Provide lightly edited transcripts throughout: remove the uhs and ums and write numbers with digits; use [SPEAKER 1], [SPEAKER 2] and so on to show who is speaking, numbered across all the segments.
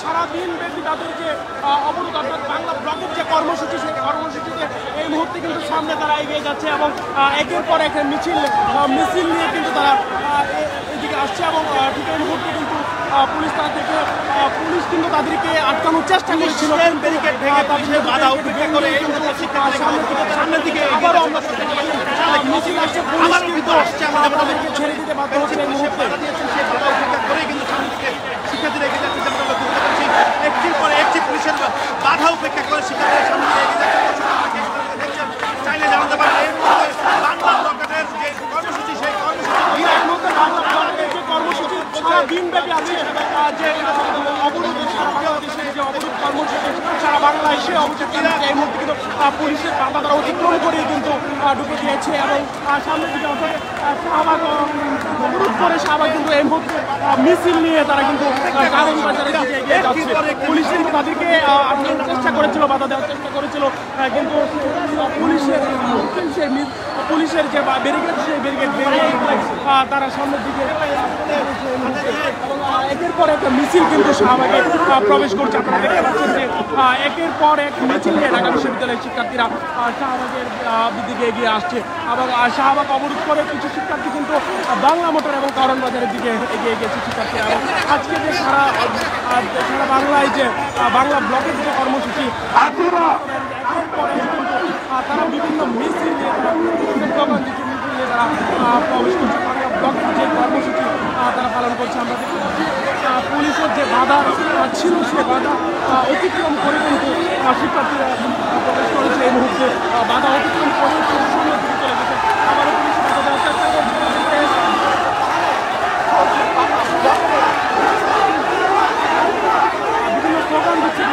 [SPEAKER 1] সারাদিন ব্যাপী তাদের যে অবরোধ অর্থাৎ বাংলা ব্লকের যে কর্মসূচি সেই কর্মসূচিতে এই মুহূর্তে কিন্তু সামনে তারা এগিয়ে যাচ্ছে এবং একের পর এক মিছিল নিয়ে কিন্তু তারা এদিকে আসছে এবং ঠিক এই মুহূর্তে কিন্তু পুলিশ কিন্তু তাদেরকে আটকানোর চেষ্টা করেছিল ব্যারিকেড ভেঙে তাদের বাধা উপেক্ষা করে সামনের দিকে আবারও মিছিল আসছে পুলিশ কিন্তু তাদেরকে ছেড়ে দিতে বাধ্য হচ্ছে এই মুহূর্তে
[SPEAKER 2] শিক্ষার্থীরা এগিয়ে যাচ্ছে যেমন আমরা বুঝতে পারছি একটির পরে একটি পুলিশের বাধা উপেক্ষা করে শিক্ষার্থীরা সামনে এগিয়ে যাচ্ছে চাইলে জানাতে পারবে বাংলা ব্লকের যে কর্মসূচি সেই
[SPEAKER 1] কর্মসূচি সারা দিন ব্যাপী আছে যে অবরোধ সারা বাংলাদেশে যে অবরোধ কর্মসূচি সারা বাংলাদেশে অবরোধীরা এই মুহূর্তে কিন্তু পুলিশের বাধা তারা অতিক্রম করে কিন্তু ঢুকে দিয়েছে এবং সামনের দিকে শাহবাগ অবরোধ করে শাহবাগ কিন্তু এই মুহূর্তে মিছিল নিয়ে তারা কিন্তু কারণ বাজারের দিকে এগিয়ে যাচ্ছে পুলিশ কিন্তু তাদেরকে আটকানোর চেষ্টা করেছিল বাধা দেওয়ার চেষ্টা করেছিল কিন্তু পুলিশের যে ব্যারিকেড সেই ব্যারিকেড ভেঙে তারা সামনের দিকে একের পর একটা মিছিল কিন্তু শাহবাগে প্রবেশ করছে আপনারা দেখতে পাচ্ছেন যে একের পর এক মিছিল নিয়ে ঢাকা বিশ্ববিদ্যালয়ের শিক্ষার্থীরা শাহবাগের দিকে এগিয়ে আসছে এবং শাহবাগ অবরোধ করে কিছু শিক্ষার্থী কিন্তু বাংলা মোটর এবং কারণ বাজারের দিকে এগিয়ে গেছে শিক্ষার্থীরা এবং আজকে যে সারা বাংলায় যে বাংলা ব্লকের যে কর্মসূচি একের পর এক কিন্তু তারা বিভিন্ন মিছিল নিয়ে তারা প্রবেশ করছে বাংলা ব্লকের যে কর্মসূচি তারা পালন করছে আমরা দেখতে পাচ্ছি পুলিশের যে বাধা ছিল সে বাধা অতিক্রম করে কিন্তু শিক্ষার্থীরা প্রবেশ করেছে এই মুহূর্তে বাধা অতিক্রম করে সামনের দিকে চলে গেছে আবারও পুলিশ বাধা দেওয়ার চেষ্টা করছে বিভিন্ন স্লোগান দিচ্ছে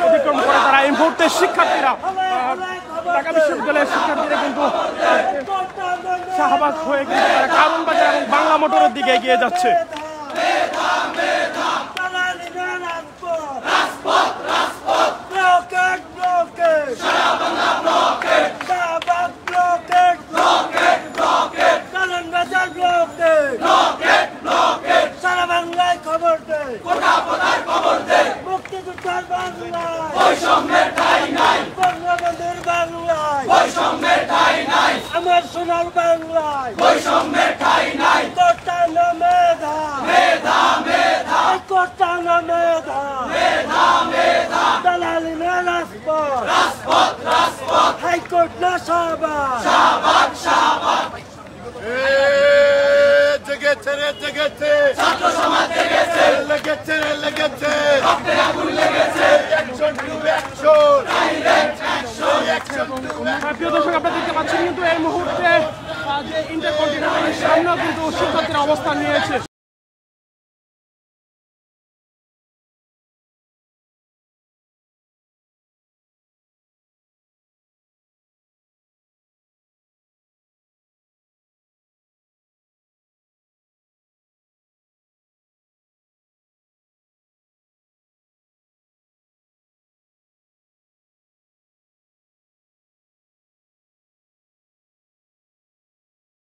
[SPEAKER 1] অতিক্রম করে তারা এই মুহূর্তে শিক্ষার্থীরা ঢাকা বিশ্ববিদ্যালয়ের শিক্ষার্থীরা কিন্তু শাহবাগ হয়ে কিন্তু তারা কারণ বাজার এবং বাংলা মোটরের দিকে এগিয়ে যাচ্ছে
[SPEAKER 3] আমার সোনার বাংলায় বৈষম্যের ঠাঁই নাই কোটা না মেধা মেধা মেধা কোটা না মেধা মেধা মেধা দালালি না রাজপথ রাজপথ রাজপথ হাইকোর্ট না শাহবাগ শাহবাগ শাহবাগ জেগেছে রে জেগেছে ছাত্র সমাজ জেগেছে লেগেছে রে লেগেছে রক্তে আগুন লেগেছে
[SPEAKER 1] প্রিয় দর্শক, আপনারা দেখতে পাচ্ছেন কিন্তু এই মুহূর্তে যে ইন্টারকন্টিনেন্টালের সামনেও কিন্তু শিক্ষার্থীরা অবস্থান নিয়েছে।